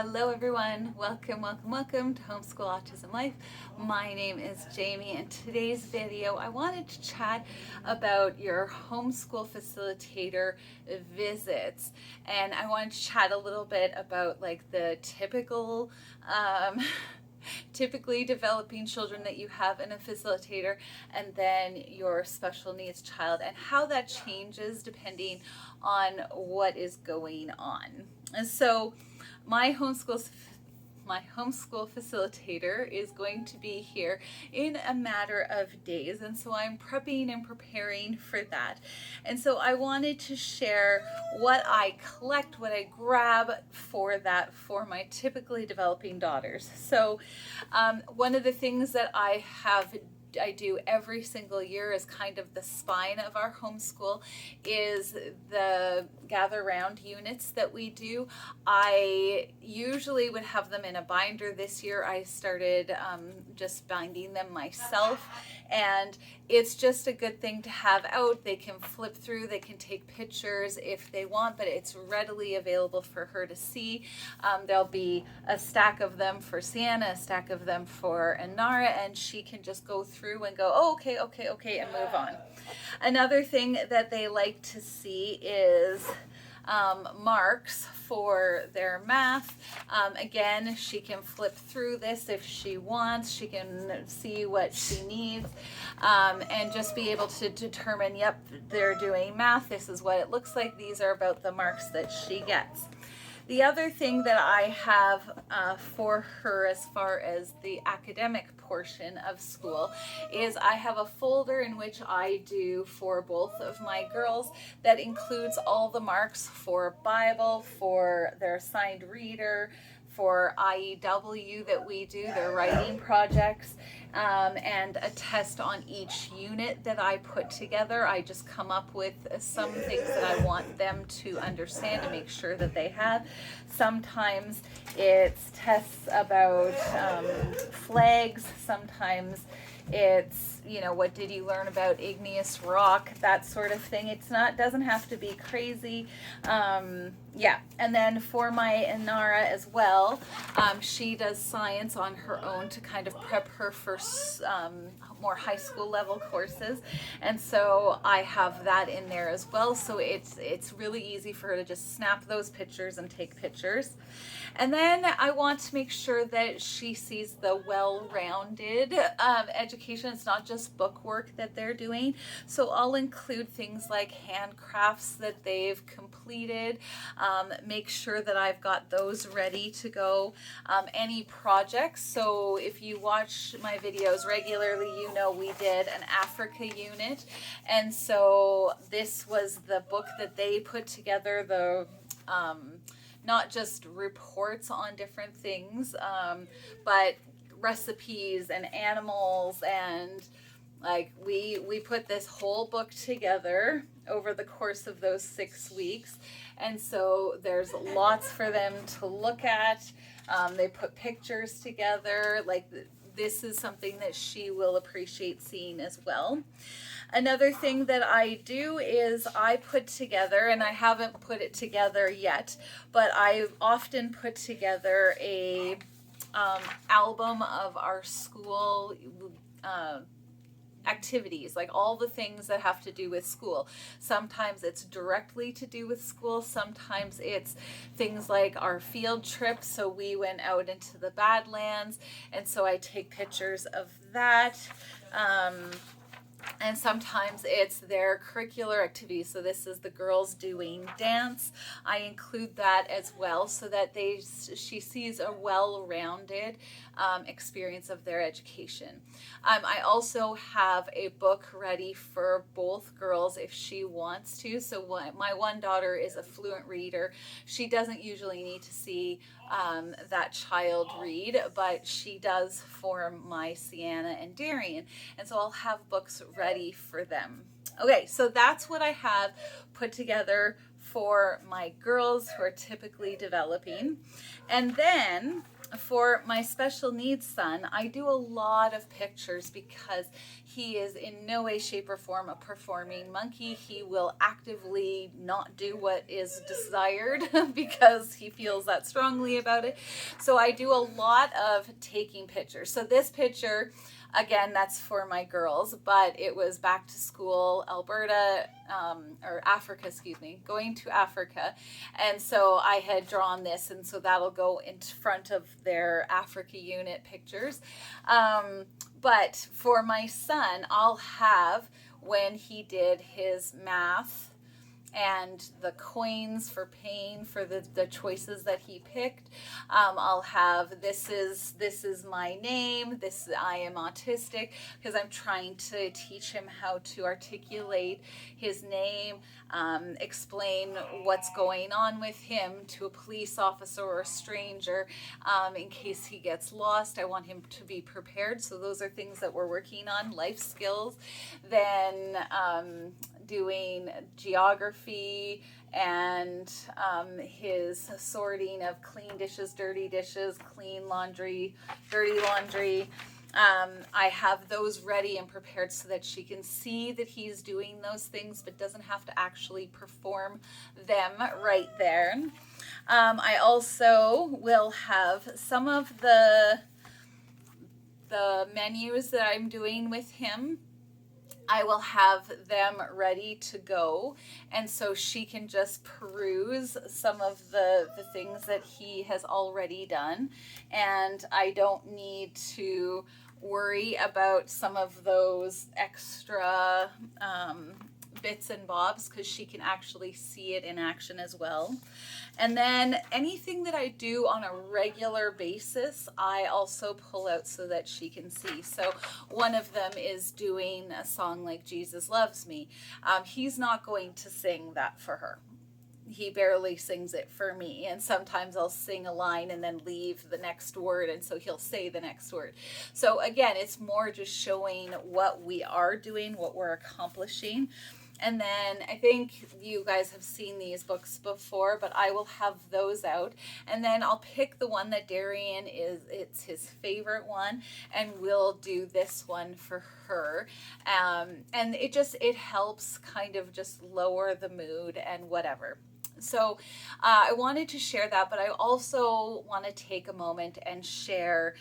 Hello everyone, welcome to Homeschool Autism Life. My name is Jamie, and today's video I wanted to chat about your homeschool facilitator visits, and I wanted to chat a little bit about like the typically developing children that you have in a facilitator, and then your special needs child, and how that changes depending on what is going on. And so my homeschool facilitator is going to be here in a matter of days, and so I'm prepping and preparing for that. And so I wanted to share what I collect, what I grab for that for my typically developing daughters. So one of the things that I do every single year is kind of the spine of our homeschool is the gather round units that we do. I usually would have them in a binder. This year I started just binding them myself, and it's just a good thing to have out. They can flip through, they can take pictures if they want, but it's readily available for her to see. There'll be a stack of them for Sienna, a stack of them for Inara, and she can just go through and go, oh, okay, and move on. Another thing that they like to see is marks for their math. Again, she can flip through this if she wants. She can see what she needs and just be able to determine, yep, they're doing math. This is what it looks like. These are about the marks that she gets. The other thing that I have for her as far as the academic portion of school is I have a folder in which I do for both of my girls that includes all the marks for Bible, for their assigned reader, for IEW that we do, their writing projects, and a test on each unit that I put together. I just come up with some things that I want them to understand and make sure that they have. Sometimes it's tests about flags, sometimes it's, you know, what did you learn about igneous rock, that sort of thing. It's not, doesn't have to be crazy. Yeah, and then for my Inara as well, she does science on her own to kind of prep her for more high school level courses, and so I have that in there as well. So it's really easy for her to just snap those pictures and take pictures. And then I want to make sure that she sees the well-rounded education. It's not just book work that they're doing. So I'll include things like handcrafts that they've completed, make sure that I've got those ready to go, any projects. So if you watch my videos regularly, you know we did an Africa unit, and so this was the book that they put together, the not just reports on different things, but recipes and animals, and like we put this whole book together over the course of those 6 weeks, and so there's lots for them to look at. They put pictures together. Like, this is something that she will appreciate seeing as well. Another thing that I do is I put together, and I haven't put it together yet, but I often put together a album of our school activities, like all the things that have to do with school. Sometimes it's directly to do with school. Sometimes it's things like our field trip. So we went out into the Badlands, and so I take pictures of that. And sometimes it's their curricular activities. So this is the girls doing dance. I include that as well so that she sees a well-rounded experience of their education. I also have a book ready for both girls if she wants to. So my one daughter is a fluent reader. She doesn't usually need to see that child read, but she does for my Sienna and Darian. And so I'll have books ready for them. Okay, so that's what I have put together for my girls who are typically developing. And then for my special needs son, I do a lot of pictures because he is in no way, shape, or form a performing monkey. He will actively not do what is desired because he feels that strongly about it. So I do a lot of taking pictures. So this picture, again, that's for my girls, but it was back to school, Alberta, or Africa, going to Africa. And so I had drawn this, and so that'll go in front of their Africa unit pictures. But for my son, I'll have when he did his math and the coins for paying for the choices that he picked. I'll have this is my name, I am autistic, because I'm trying to teach him how to articulate his name, explain what's going on with him to a police officer or a stranger, in case he gets lost. I want him to be prepared. So those are things that we're working on, life skills. Then doing geography and his sorting of clean dishes, clean laundry, dirty laundry. I have those ready and prepared so that she can see that he's doing those things, but doesn't have to actually perform them right there. I also will have some of the menus that I'm doing with him. I will have them ready to go, and so she can just peruse some of the things that he has already done, and I don't need to worry about some of those extra bits and bobs because she can actually see it in action as well. And then anything that I do on a regular basis, I also pull out so that she can see. So one of them is doing a song like Jesus Loves Me. He's not going to sing that for her. He barely sings it for me, and sometimes I'll sing a line and then leave the next word, and so he'll say the next word. So again, it's more just showing what we are doing, what we're accomplishing. And then I think you guys have seen these books before, but I will have those out. And then I'll pick the one that Darian it's his favorite one, and we'll do this one for her. And it helps kind of just lower the mood and whatever. So I wanted to share that, but I also want to take a moment and share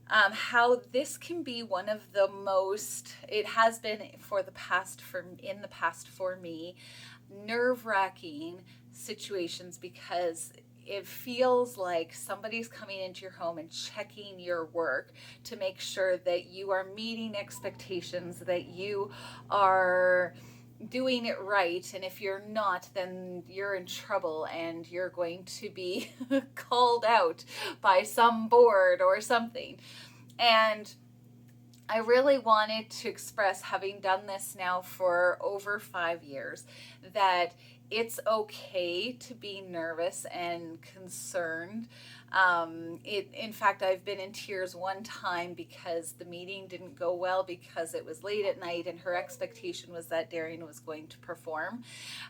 how this can be one of the most, it has been in the past for me, nerve-wracking situations, because it feels like somebody's coming into your home and checking your work to make sure that you are meeting expectations, that you are doing it right, and if you're not, then you're in trouble and you're going to be called out by some board or something. And I really wanted to express, having done this now for over 5 years, that it's okay to be nervous and concerned. In fact, I've been in tears one time because the meeting didn't go well because it was late at night and her expectation was that Darian was going to perform.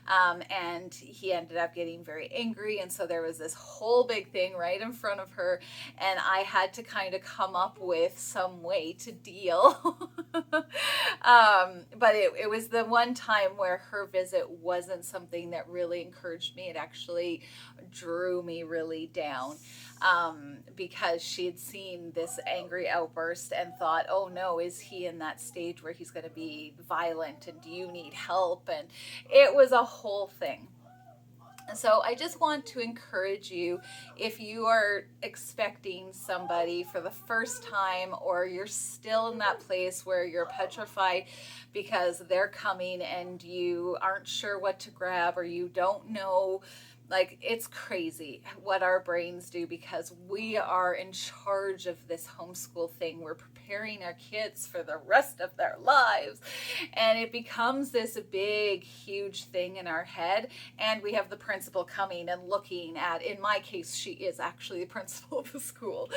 And he ended up getting very angry. And so there was this whole big thing right in front of her. And I had to kind of come up with some way to deal. But it was the one time where her visit wasn't something that really encouraged me. It actually drew me really down, because she had seen this angry outburst and thought, oh no, is he in that stage where he's going to be violent, and do you need help? And it was a whole thing. So I just want to encourage you, if you are expecting somebody for the first time, or you're still in that place where you're petrified because they're coming and you aren't sure what to grab, or you don't know, like, it's crazy what our brains do, because we are in charge of this homeschool thing. We're preparing our kids for the rest of their lives, and it becomes this big, huge thing in our head. And we have the principal coming and looking at, in my case, she is actually the principal of the school.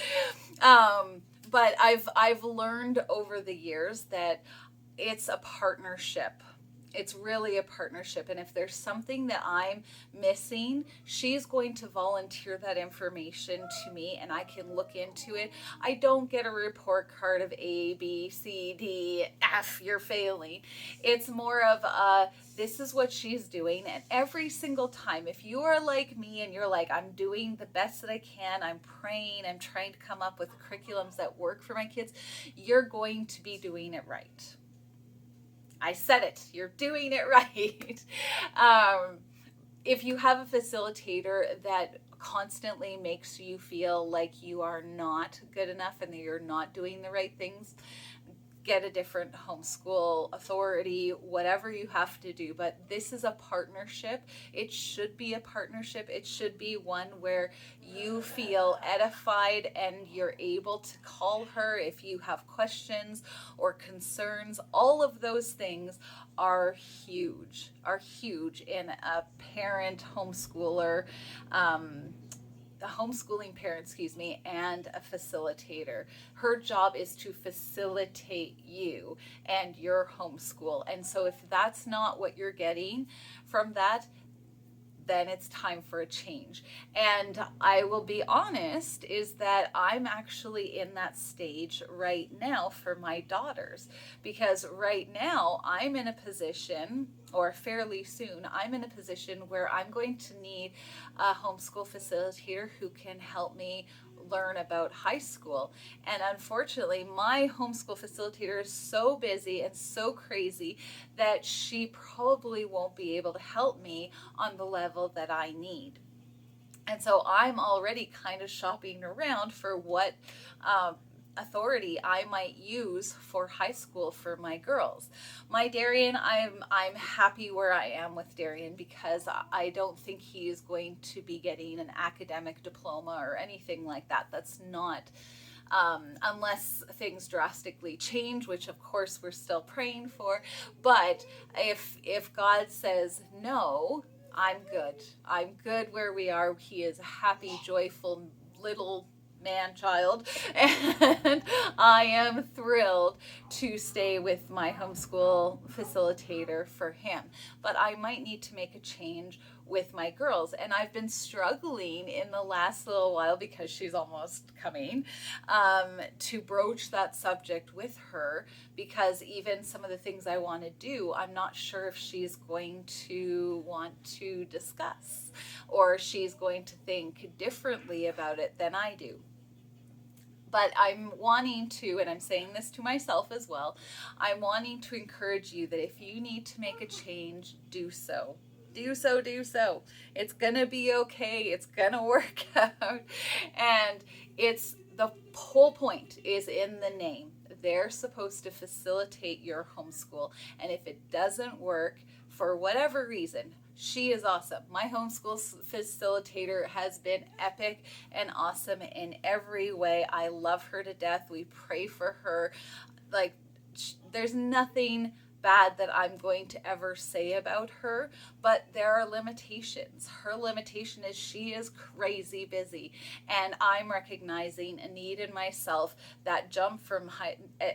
But I've learned over the years that it's a partnership. It's really a partnership. And if there's something that I'm missing, she's going to volunteer that information to me and I can look into it. I don't get a report card of A, B, C, D, F, you're failing. It's more of this is what she's doing. And every single time, if you are like me and you're like, I'm doing the best that I can, I'm praying, I'm trying to come up with curriculums that work for my kids, you're going to be doing it right. I said it, you're doing it right. If you have a facilitator that constantly makes you feel like you are not good enough and that you're not doing the right things, get a different homeschool authority, whatever you have to do. But this is a partnership. It should be a partnership. It should be one where you feel edified and you're able to call her if you have questions or concerns. All of those things are huge in a parent homeschooler, a homeschooling parent, and a facilitator. Her job is to facilitate you and your homeschool. And so if that's not what you're getting from that, then it's time for a change. And I will be honest, is that I'm actually in that stage right now for my daughters, because right now I'm in a position, or fairly soon, I'm in a position where I'm going to need a homeschool facilitator who can help me learn about high school. And unfortunately, my homeschool facilitator is so busy and so crazy that she probably won't be able to help me on the level that I need. And so I'm already kind of shopping around for what authority I might use for high school for my girls. My Darian, I'm happy where I am with Darian, because I don't think he is going to be getting an academic diploma or anything like that. That's not, unless things drastically change, which of course we're still praying for. But if God says no, I'm good. I'm good where we are. He is a happy, joyful little man-child, and I am thrilled to stay with my homeschool facilitator for him. But I might need to make a change with my girls, and I've been struggling in the last little while, because she's almost coming, to broach that subject with her, because even some of the things I want to do, I'm not sure if she's going to want to discuss, or she's going to think differently about it than I do. But I'm wanting to, and I'm saying this to myself as well, I'm wanting to encourage you that if you need to make a change, do so. Do so. It's gonna be okay. It's gonna work out. And it's, the whole point is in the name. They're supposed to facilitate your homeschool. And if it doesn't work for whatever reason, she is awesome. My homeschool facilitator has been epic and awesome in every way. I love her to death. We pray for her. Like, there's nothing bad that I'm going to ever say about her, but there are limitations. Her limitation is she is crazy busy, and I'm recognizing a need in myself. That jump from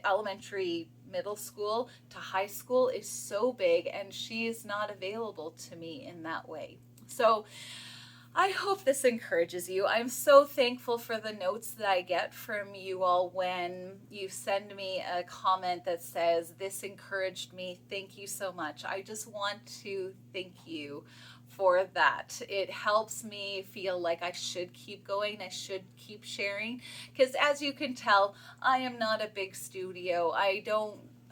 elementary, middle school to high school is so big, and she is not available to me in that way. So I hope this encourages you. I'm so thankful for the notes that I get from you all when you send me a comment that says, this encouraged me. Thank you so much. I just want to thank you for that. It helps me feel like I should keep going. I should keep sharing, because as you can tell, I am not a big studio.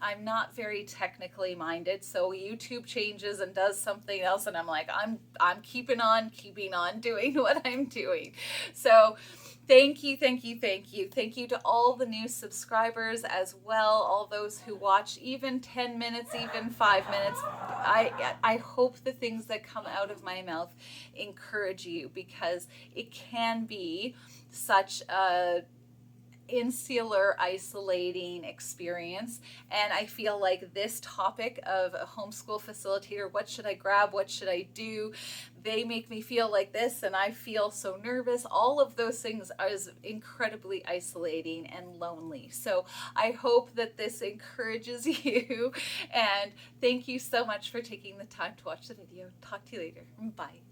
I'm not very technically minded, so YouTube changes and does something else, and I'm like, I'm keeping on doing what I'm doing. So thank you to all the new subscribers as well, all those who watch even 10 minutes, even 5 minutes. I hope the things that come out of my mouth encourage you, because it can be such a insular, isolating experience. And I feel like this topic of a homeschool facilitator, what should I grab? What should I do? They make me feel like this and I feel so nervous. All of those things is incredibly isolating and lonely. So I hope that this encourages you, and thank you so much for taking the time to watch the video. Talk to you later. Bye.